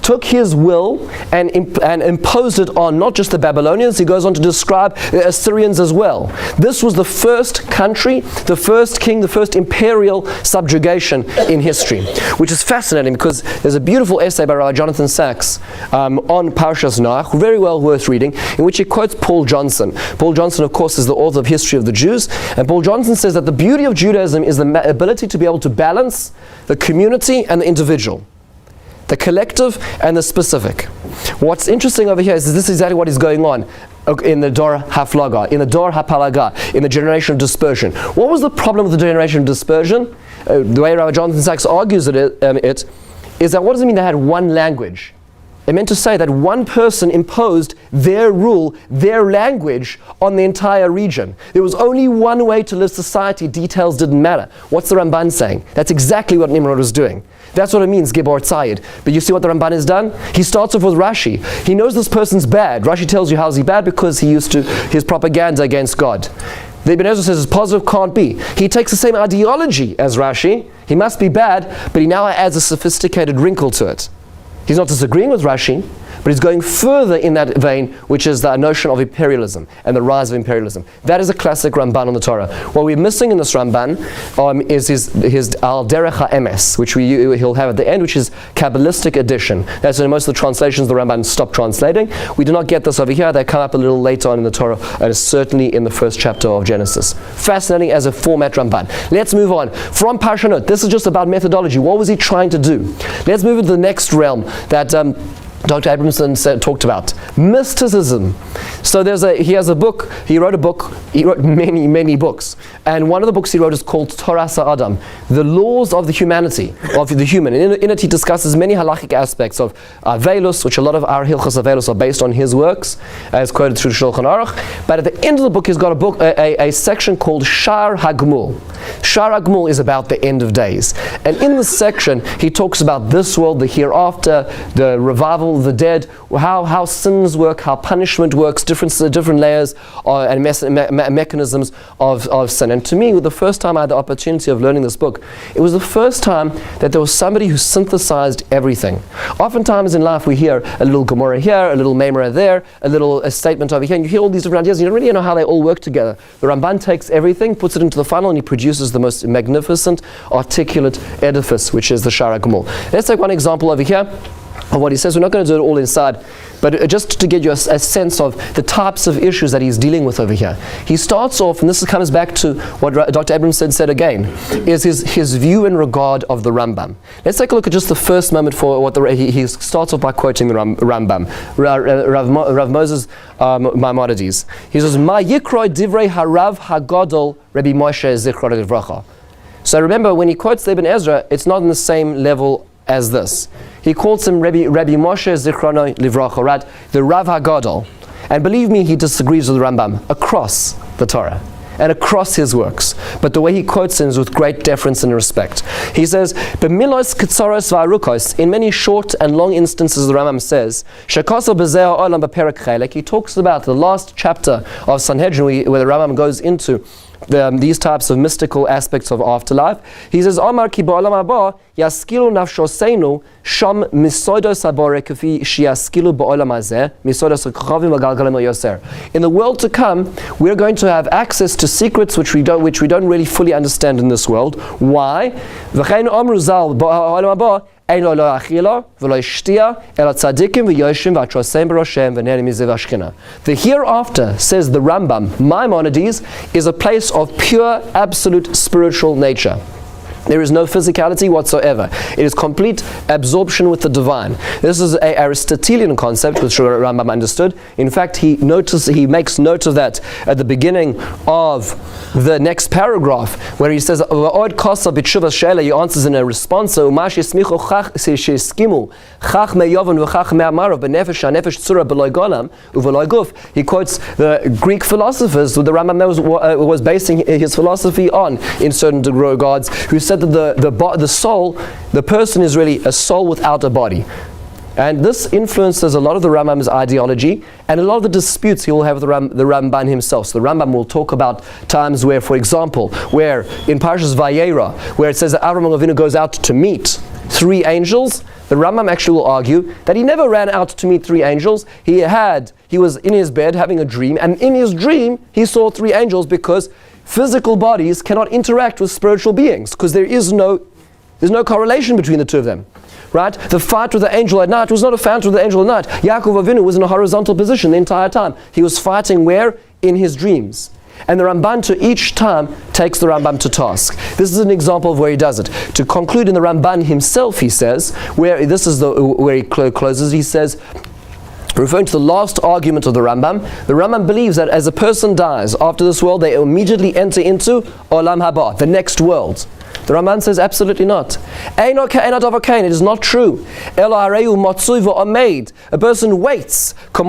S2: took his will and imposed it on not just the Babylonians, he goes on to describe the Assyrians as well. This was the first country, the first king, the first imperial subjugation in history, which is fascinating because there's a beautiful essay by Rabbi Jonathan Sachs on Parshas Noach, very well worth reading, in which he quotes Paul Johnson. Paul Johnson, of course, is the author of History of the Jews, and Paul Johnson says that the beauty of Judaism is the ability to be able to balance the community and the individual, the collective and the specific. What's interesting over here is this is exactly what is going on in the Dor HaFlaga, in the Dor HaPalaga, in the generation of dispersion. What was the problem with the generation of dispersion? The way Rabbi Jonathan Sachs argues it is that what does it mean they had one language? It meant to say that one person imposed their rule, their language on the entire region. There was only one way to live society, details didn't matter. What's the Ramban saying? That's exactly what Nimrod was doing. That's what it means, Gibor Tzayid. But you see what the Ramban has done? He starts off with Rashi. He knows this person's bad. Rashi tells you how's he bad because he used to his propaganda against God. The Ibn Ezra says it's positive, can't be. He takes the same ideology as Rashi. He must be bad, but he now adds a sophisticated wrinkle to it. He's not disagreeing with Rashi, but he's going further in that vein, which is the notion of imperialism and the rise of imperialism. That is a classic Ramban on the Torah. What we're missing in this Ramban is his Al Derech HaEmes, which he'll have at the end, which is Kabbalistic edition. That's in most of the translations the Ramban stopped translating. We do not get this over here. They come up a little later on in the Torah, and it's certainly in the first chapter of Genesis. Fascinating as a format Ramban. Let's move on. From Parshanot, this is just about methodology. What was he trying to do? Let's move into the next realm that Dr. Abramson talked about mysticism. So he has a book. He wrote many books, and one of the books he wrote is called Torah Sa'adam, the laws of the humanity, of the human. And in it he discusses many halachic aspects of Velus, which a lot of our Hilchos Velus are based on his works, as quoted through Shulchan Aruch. But at the end of the book, he's got a section called Shar HaGmul. Shar HaGmul is about the end of days, and in this section he talks about this world, the hereafter, the revival of the dead, how sins work, how punishment works, different layers and mechanisms of sin. And to me, the first time I had the opportunity of learning this book, it was the first time that there was somebody who synthesized everything. Oftentimes in life we hear a little Gemara here, a little Maimara there, a statement over here, and you hear all these different ideas, and you don't really know how they all work together. The Ramban takes everything, puts it into the funnel, and he produces the most magnificent, articulate edifice, which is the Shar HaGmul. Let's take one example over here of what he says. We're not going to do it all inside, but just to give you a sense of the types of issues that he's dealing with over here. He starts off, and this comes back to what Dr. Abramson said again, is his view in regard of the Rambam. Let's take a look at just the first moment for what he starts off by quoting the Rambam, Rav Moses Maimonides. He says, "Ma yikroi divrei harav hagadol Rabbi Moshe zichrono livracha." So remember, when he quotes the Ibn Ezra, it's not on the same level as this. He calls him Rabbi Moshe Zichrono Livracha, right? The Rav HaGadol. And believe me, he disagrees with the Rambam across the Torah and across his works. But the way he quotes him is with great deference and respect. He says, "B'milos ketzoros v'arukos," in many short and long instances the Rambam says, "Shekasa b'zeh ha'olam b'perek chelek," he talks about the last chapter of Sanhedrin where the Rambam goes into these types of mystical aspects of afterlife. He says, "Amar ki ba'olam haba yaskilu nafshoseinu sham misodos habore kafi shiaskilu ba'olam hazeh misodos hakochavim v'galgalim yoser." In the world to come, we're going to have access to secrets which we don't really fully understand in this world. Why? V'chein amru zal ba'olam haba. Ein lo achila, v'lo ishtia, el tzadikim v'yoshim v'atrosem b'roshem v'nerim mizev ashkina. The hereafter, says the Rambam, Maimonides, is a place of pure, absolute spiritual nature. There is no physicality whatsoever. It is complete absorption with the divine. This is an Aristotelian concept, which Rambam understood. In fact, he makes note of that at the beginning of the next paragraph, where he says, he answers in a response, he quotes the Greek philosophers who the Rambam was basing his philosophy on in certain regards, who said that the soul, the person is really a soul without a body. And this influences a lot of the Rambam's ideology and a lot of the disputes he will have with the Ramban himself. So the Rambam will talk about times where, for example, where in Parshas Vayera, where it says that Avraham Avinu goes out to meet 3 angels, the Rambam actually will argue that he never ran out to meet 3 angels. He was in his bed having a dream, and in his dream he saw 3 angels, because physical bodies cannot interact with spiritual beings, because there's no correlation between the two of them. Right? The fight with the angel at night was not a fight with the angel at night. Yaakov Avinu was in a horizontal position the entire time. He was fighting where? In his dreams. And the Ramban to each time takes the Rambam to task. This is an example of where he does it. To conclude in the Ramban himself, he says, where he closes, he says, referring to the last argument of the Rambam believes that as a person dies after this world, they immediately enter into Olam Haba, the next world. The Ramban says absolutely not. It is not true. A person waits. So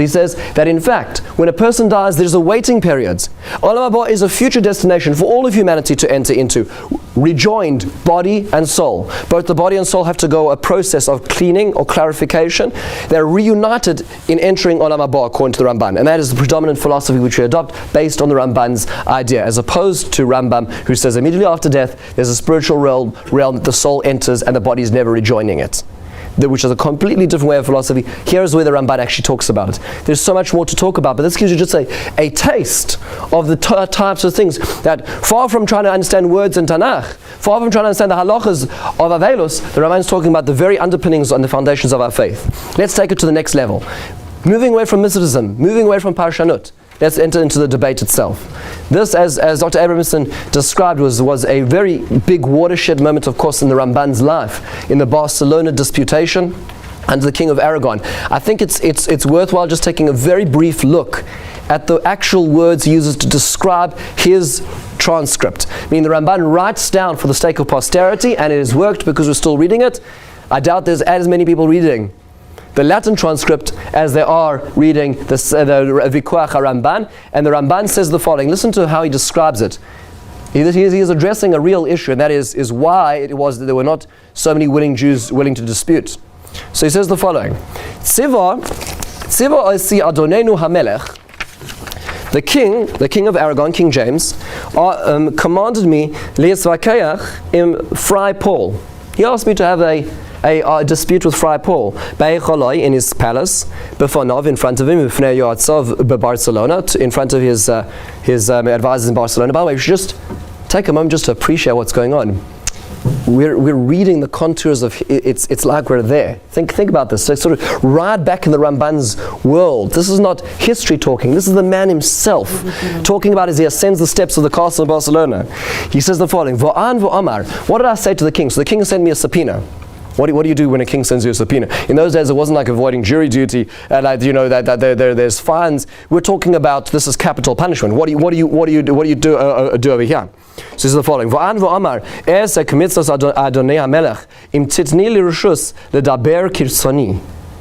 S2: he says that in fact, when a person dies, there's a waiting period. Olam Haba is a future destination for all of humanity to enter into, rejoined body and soul. Both the body and soul have to go a process of cleaning or clarification. They're reunited in entering Olam Haba, according to the Ramban. And that is the predominant philosophy which we adopt, based on the Ramban's idea, as opposed to Rambam, who says immediately after death, there's a spiritual realm that the soul enters and the body is never rejoining it, which is a completely different way of philosophy. Here's where the Ramban actually talks about it. There's so much more to talk about, but this gives you just a taste of the types of things that, far from trying to understand words in Tanakh, far from trying to understand the halachas of Avelos, the Ramban is talking about the very underpinnings and the foundations of our faith. Let's take it to the next level. Moving away from Mizrahism, moving away from Parshanut, let's enter into the debate itself. This, as Dr. Abramson described, was a very big watershed moment, of course, in the Ramban's life, in the Barcelona disputation under the King of Aragon. I think it's worthwhile just taking a very brief look at the actual words he uses to describe his transcript. I mean, the Ramban writes down for the sake of posterity, and it has worked because we're still reading it. I doubt there's as many people reading the Latin transcript as they are reading the Vikuach HaRamban, and the Ramban says the following. Listen to how he describes it. He is addressing a real issue, and that is why it was that there were not so many willing Jews willing to dispute. So he says the following: Tziva osi Adonenu HaMelech, the king of Aragon, King James, commanded me li'esvakeach im Fray Paul. He asked me to have a dispute with Fray Paul in his palace, Befonov, in front of him, Barcelona, in front of his advisors in Barcelona. By the way, we should just take a moment just to appreciate what's going on. We're reading the contours of it's like we're there. Think about this. So sort of ride back in the Ramban's world. This is not history talking. This is the man himself talking about as he ascends the steps of the castle of Barcelona. He says the following: V'an v'amar. What did I say to the king? So the king sent me a subpoena. What do you do when a king sends you a subpoena? In those days, it wasn't like avoiding jury duty, that there's fines. We're talking about this is capital punishment. What do you do over here? So this is the following: V'an v'amar es k'mitzvos Adonai HaMelech im titni li rishus ledaber kirsoni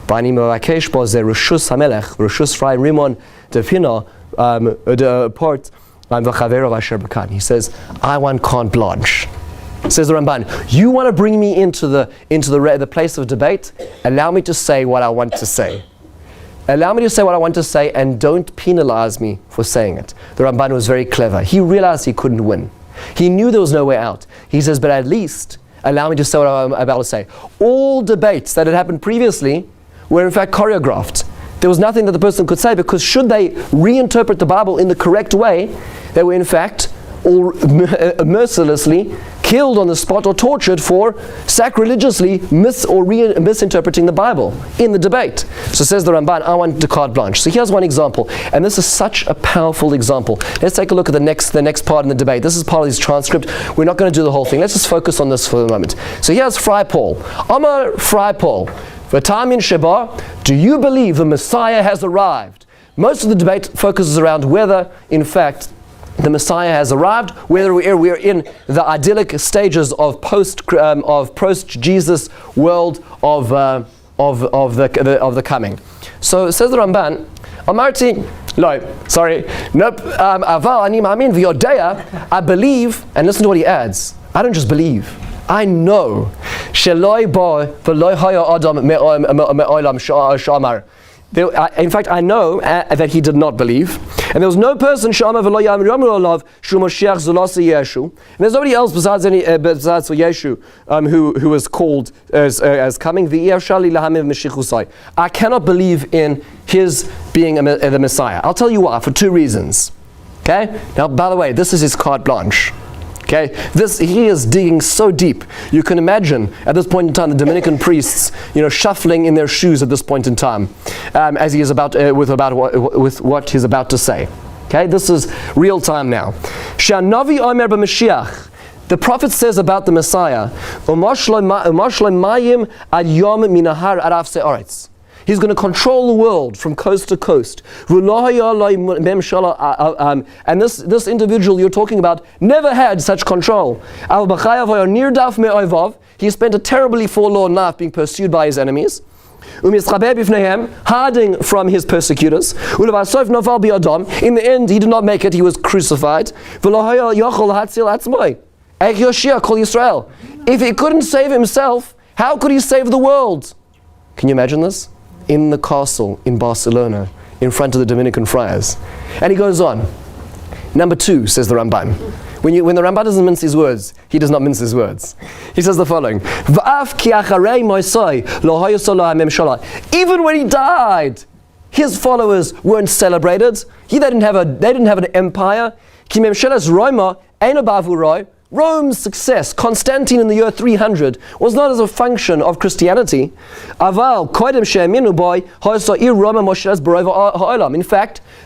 S2: v'ani mevakesh bo ze rishus HaMelech rishus Fray Rimon de Pina de Port v'chaver v'asher b'kan. He says, I want carte blanche. Says the Ramban, you want to bring me into the place of debate? Allow me to say what I want to say. Allow me to say what I want to say, and don't penalize me for saying it. The Ramban was very clever. He realized he couldn't win. He knew there was no way out. He says, but at least allow me to say what I'm about to say. All debates that had happened previously were in fact choreographed. there was nothing that the person could say, because should they reinterpret the Bible in the correct way, they were in fact all mercilessly killed on the spot or tortured for sacrilegiously misinterpreting the Bible in the debate. So says the Ramban, I want the carte blanche. So here's one example, and this is such a powerful example. Let's take a look at the next part in the debate. This is part of his transcript. We're not going to do the whole thing. Let's just focus on this for a moment. So here's Fry Paul. Amar Fry Paul, V'tamin Sheba, do you believe the Messiah has arrived? Most of the debate focuses around whether, in fact, the Messiah has arrived, whether we're in the idyllic stages of post-Jesus world of the coming. So says the Ramban, Amarti, nope, aval ani ma'amin v'yodea, I believe, and listen to what he adds, I don't just believe, I know, sheloi bo v'loi haya adam me'olam shamar. In fact, I know that he did not believe, and there was no person and there's nobody else besides Yeshu who was called as coming. I cannot believe in his being the Messiah. I'll tell you why, for two reasons. Okay. Now, by the way, this is his carte blanche. Okay, he is digging so deep. You can imagine at this point in time the Dominican priests, shuffling in their shoes at this point in time, as he is with what he's about to say. Okay, this is real time now. Sha'navi omer b'Mashiach. The prophet says about the Messiah, "Umashlomayim ad yom minahar araf se'aretz." He's going to control the world from coast to coast. And this individual you're talking about never had such control. He spent a terribly forlorn life being pursued by his enemies, hiding from his persecutors. In the end, he did not make it. He was crucified. If he couldn't save himself, how could he save the world? Can you imagine this? In the castle in Barcelona, in front of the Dominican friars. And he goes on. Number two, says the Ramban. When the Ramban doesn't mince his words, he does not mince his words. He says the following: even when he died, his followers weren't celebrated. They didn't have an empire. Rome's success, Constantine in the year 300, was not as a function of Christianity. In fact,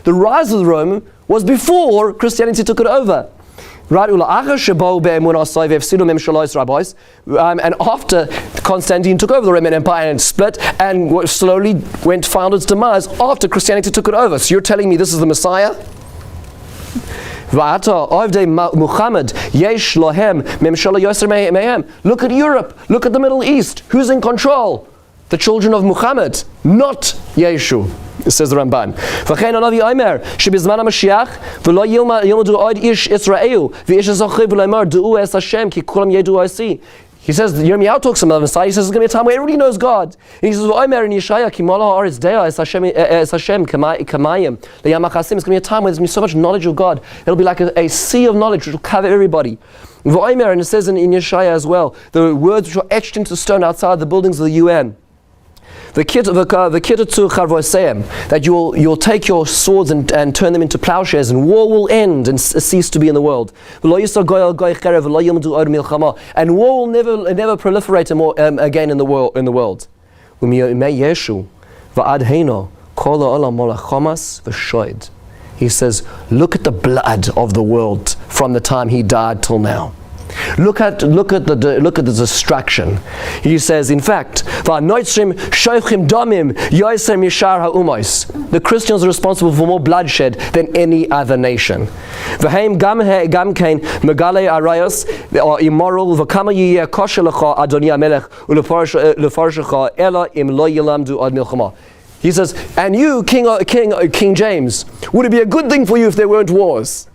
S2: the rise of Rome was before Christianity took it over. And after Constantine took over the Roman Empire and split and slowly found its demise after Christianity took it over. So you're telling me this is the Messiah? Look at Europe, look at the Middle East. Who's in control? The children of Muhammad, not Yeshu, says the Ramban. He says, Yirmiyahu talks about the Messiah. He says, there's going to be a time where everybody knows God. And he says, it's going to be a time where there's going to be so much knowledge of God. It'll be like a sea of knowledge which will cover everybody. And it says in Yeshaya as well, the words which are etched into stone outside the buildings of the UN. That you'll take your swords and turn them into plowshares, and war will end and cease to be in the world. And war will never proliferate again in the world. He says, look at the blood of the world from the time he died till now. Look at the destruction. He says, in fact, the Christians are responsible for more bloodshed than any other nation. He says, and you, King James, would it be a good thing for you if there weren't wars?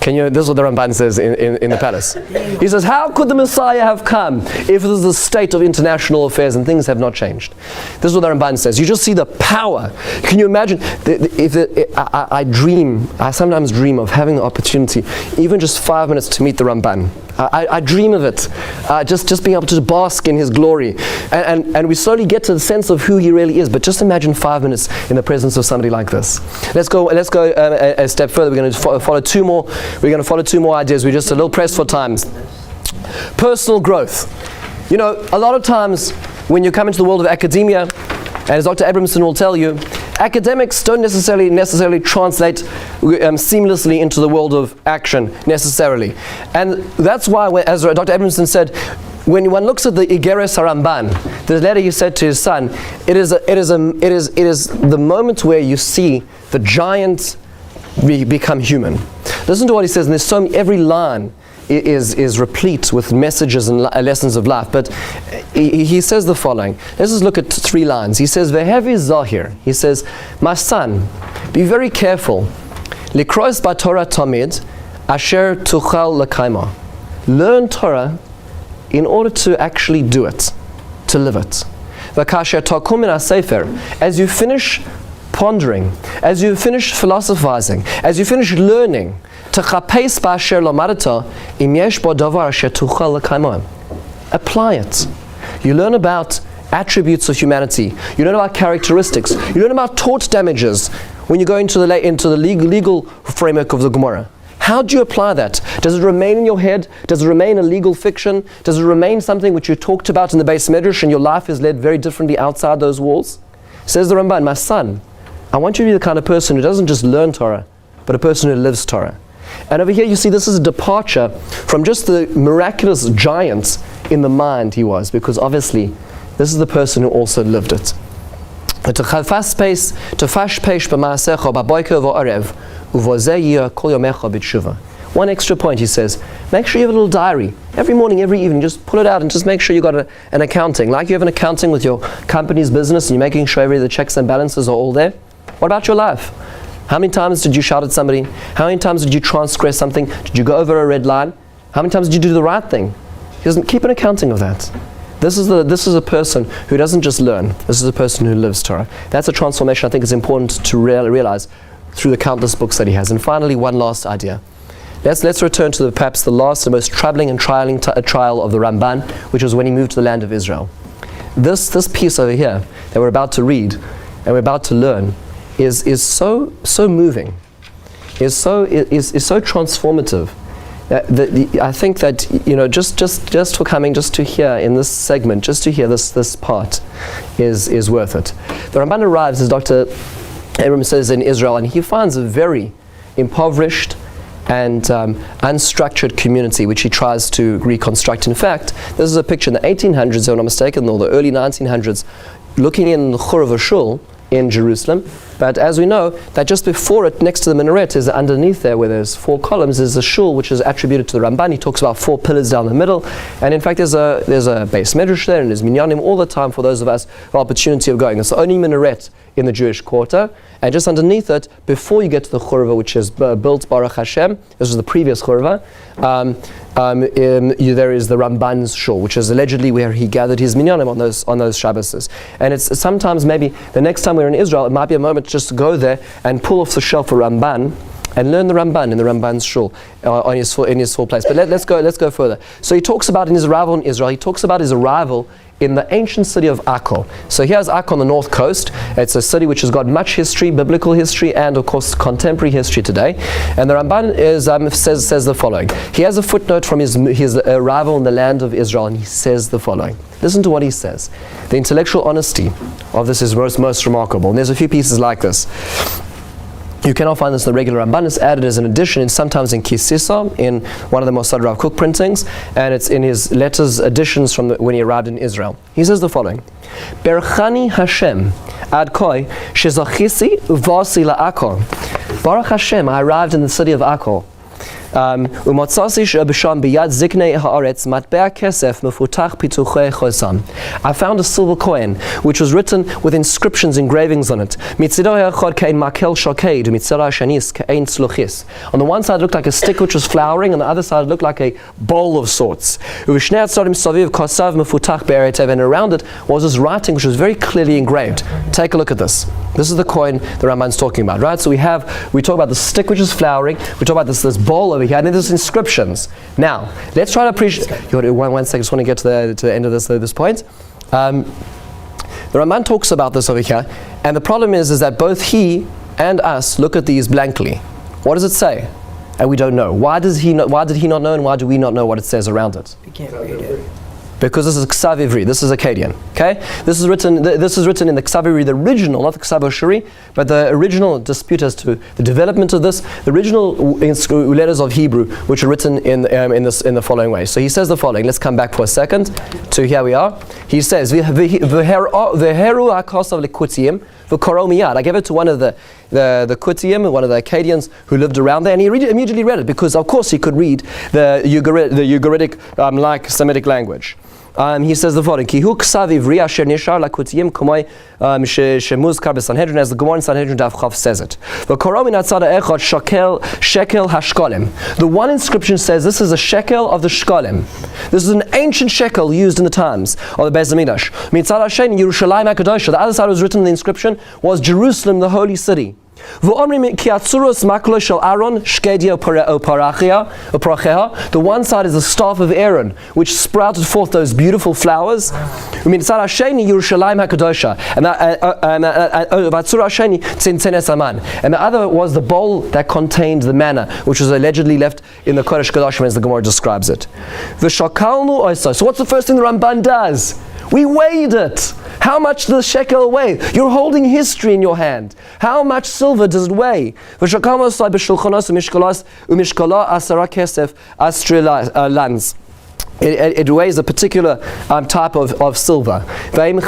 S2: This is what the Ramban says in the palace. He says, how could the Messiah have come if this is the state of international affairs and things have not changed? This is what the Ramban says. You just see the power. Can you imagine? I sometimes dream of having the opportunity, even just 5 minutes to meet the Ramban. I dream of it. just being able to bask in his glory. And we slowly get to the sense of who he really is. But just imagine 5 minutes in the presence of somebody like this. Let's go a step further. We're going to follow two more. We're going to follow two more ideas. We're just a little pressed for time. Personal growth. You know, a lot of times when you come into the world of academia, and as Dr. Abramson will tell you, academics don't necessarily translate seamlessly into the world of action necessarily. And that's why, as Dr. Abramson said, when one looks at the Igeres Ramban, the letter he said to his son, it is the moment where you see the giant become human. Listen to what he says, and there's so many, every line is replete with messages and lessons of life. But he says the following. Let's just look at 3 lines. He says, Vehevi Zahir. He says, my son, be very careful. Likros ba Torah tamid, asher tuchal lakaima. Learn Torah in order to actually do it, to live it. V'kasher takum min ha-sefer. As you finish pondering, as you finish philosophizing, as you finish learning, apply it. You learn about attributes of humanity. You learn about characteristics. You learn about tort damages when you go into the legal framework of the Gemara. How do you apply that? Does it remain in your head? Does it remain a legal fiction? Does it remain something which you talked about in the Beis Medrash and your life is led very differently outside those walls? Says the Ramban, my son, I want you to be the kind of person who doesn't just learn Torah, but a person who lives Torah. And over here you see this is a departure from just the miraculous giant in the mind he was, because obviously this is the person who also lived it. One extra point, he says, make sure you have a little diary. Every morning, every evening, just pull it out and just make sure you got an accounting. Like you have an accounting with your company's business and you're making sure the checks and balances are all there. What about your life? How many times did you shout at somebody? How many times did you transgress something? Did you go over a red line? How many times did you do the right thing? He doesn't keep an accounting of that. This is a person who doesn't just learn. This is a person who lives Torah. That's a transformation I think is important to realize through the countless books that he has. And finally, one last idea. Let's return to perhaps the last and most troubling and trial of the Ramban, which was when he moved to the land of Israel. This piece over here that we're about to read and we're about to learn is so moving, is so transformative. I think that just for coming, just to hear in this segment, just to hear this part, is worth it. The Ramban arrives, as Dr. Abram says, in Israel, and he finds a very impoverished and unstructured community which he tries to reconstruct. In fact, this is a picture in the 1800s, if I'm not mistaken, or the early 1900s, looking in the Chur of a Shul in Jerusalem. But as we know, that just before it, next to the minaret, is underneath there where there's 4 columns, is a shul which is attributed to the Ramban. He talks about 4 pillars down the middle, and in fact there's a Beis Medrash there, and there's minyanim all the time for those of us who have opportunity of going. It's the only minaret in the Jewish quarter, and just underneath it, before you get to the churva, which is built Baruch Hashem, this is the previous churva, there is the Ramban's shul, which is allegedly where he gathered his minyanim on those Shabbases. And it's sometimes, maybe the next time we're in Israel, it might be a moment just to go there and pull off the shelf a Ramban and learn the Ramban in the Ramban's shul in his full place. But let's go further. So he talks about in his arrival in Israel, he talks about his arrival in the ancient city of Akko. So here's Akko on the north coast. It's a city which has got much history, biblical history, and of course contemporary history today. And the Ramban says the following. He has a footnote from his arrival in the land of Israel, and he says the following. Listen to what he says. The intellectual honesty of this is most remarkable. And there's a few pieces like this. You cannot find this in the regular Ramban. It's added as an addition, sometimes in Kisisa, in one of the Mossad Rav Kook printings, and it's in his letters, additions from when he arrived in Israel. He says the following: Berchani Hashem ad koi shezachisi uvasi la'akor. Baruch Hashem, I arrived in the city of Akko. I found a silver coin which was written with inscriptions, engravings on it. On the one side it looked like a stick which was flowering, on the other side it looked like a bowl of sorts. And around it was this writing which was very clearly engraved. Take a look at this. This is the coin the Ramban's talking about, right? So we talk about the stick which is flowering, we talk about this bowl over here, and then there's inscriptions. Now, let's try to appreciate. One second, I just want to get to the end of this point. The Ramban talks about this over here, and the problem is that both he and us look at these blankly. What does it say? And we don't know. Why did he not know, and why do we not know what it says around it?
S3: You can't read it.
S2: Because this is Ksav Ivri, this is Akkadian. Okay, this is written in the Ksav Ivri, the original, not the Ksav Oshuri, but the original dispute as to the development of this. The original letters of Hebrew, which are written in the following way. So he says the following. Let's come back for a second to here we are. He says V'heru akasav lekutiyim v'koro miyad. I gave it to one of the Kutiyim, one of the Akkadians who lived around there, and he immediately read it because, of course, he could read the Ugaritic like Semitic language. He says the following: Ki hu ksav ivri asher nishar lakutiyim komay shemuzkar b'Sanhedrin, as the Gemara in Sanhedrin Daf Chav says it. V'koro min hatzad echad shekel hashkolim. The one inscription says this is a shekel of the shkolim. This is an ancient shekel used in the times of the Beis Hamikdash. Mitzad Hashem Yerushalayim HaKadoshah. The other side was written in the inscription was Jerusalem, the holy city. The one side is the staff of Aaron, which sprouted forth those beautiful flowers. And the other was the bowl that contained the manna, which was allegedly left in the Kodesh Kodashim, as the Gemara describes it. So what's the first thing the Ramban does? We weighed it. How much does the shekel weigh? You're holding history in your hand. How much silver does it weigh? It weighs a particular type of silver. And it's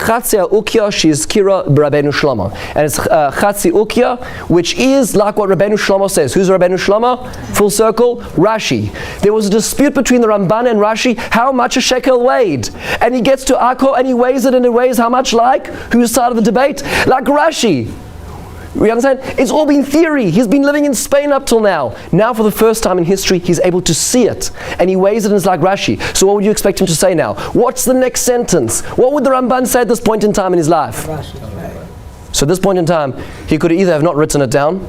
S2: Chatzi Ukia, which is like what Rabbeinu Shlomo says. Who's Rabbeinu Shlomo? Full circle, Rashi. There was a dispute between the Ramban and Rashi how much a shekel weighed. And he gets to Akko and he weighs it, and it weighs how much like? Whose side of the debate? Like Rashi. We understand? It's all been theory. He's been living in Spain up till now. Now, for the first time in history, he's able to see it. And he weighs it, and it's like Rashi. So what would you expect him to say now? What's the next sentence? What would the Ramban say at this point in time in his life? So at this point in time, he could either have not written it down.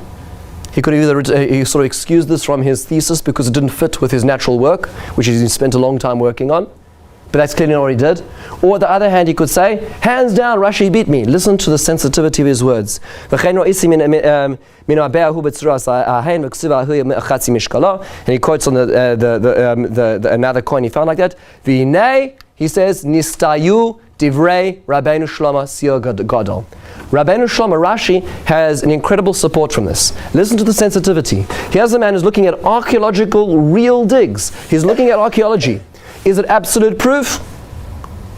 S2: He could either he sort of excused this from his thesis because it didn't fit with his natural work, which he's spent a long time working on. But that's clearly not what he did. Or on the other hand, he could say, hands down, Rashi beat me. Listen to the sensitivity of his words. And he quotes on another coin he found like that. He says, Nistayu divrei Rabbeinu Shlomo Siyur Gadol. Rabbeinu Shlomo, Rashi, has an incredible support from this. Listen to the sensitivity. Here's a man who's looking at archaeological real digs. He's looking at archaeology. Is it absolute proof?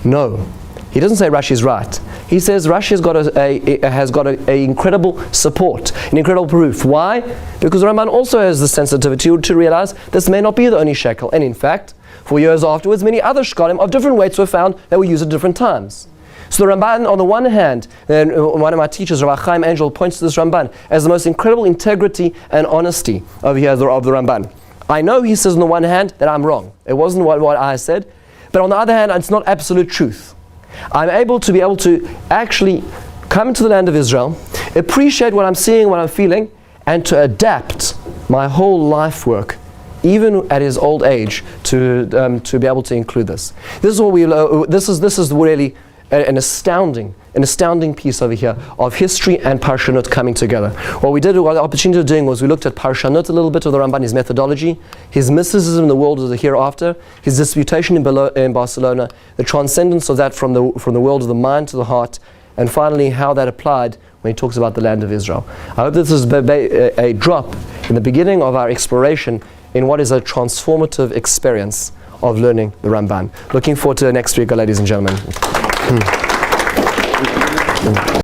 S2: No. He doesn't say Rashi is right. He says Rashi has got an incredible support, an incredible proof. Why? Because Ramban also has the sensitivity to realize this may not be the only shekel. And in fact, 4 years afterwards, many other shkalim of different weights were found that were used at different times. So the Ramban, on the one hand, and one of my teachers, Rabbi Chaim Angel, points to this Ramban as the most incredible integrity and honesty of the Ramban. I know he says on the one hand that I'm wrong. It wasn't what I said. But on the other hand, it's not absolute truth. I'm able to actually come to the land of Israel, appreciate what I'm seeing, what I'm feeling, and to adapt my whole life work, even at his old age, to be able to include this. This is what we. This is really an astounding piece over here of history and Parshanut coming together. What the opportunity of doing was we looked at Parshanut a little bit of the Ramban, his methodology, his mysticism in the world of the hereafter, his disputation in Barcelona, the transcendence of that from the world of the mind to the heart, and finally how that applied when he talks about the land of Israel. I hope this is a drop in the beginning of our exploration in what is a transformative experience of learning the Ramban. Looking forward to next week, ladies and gentlemen.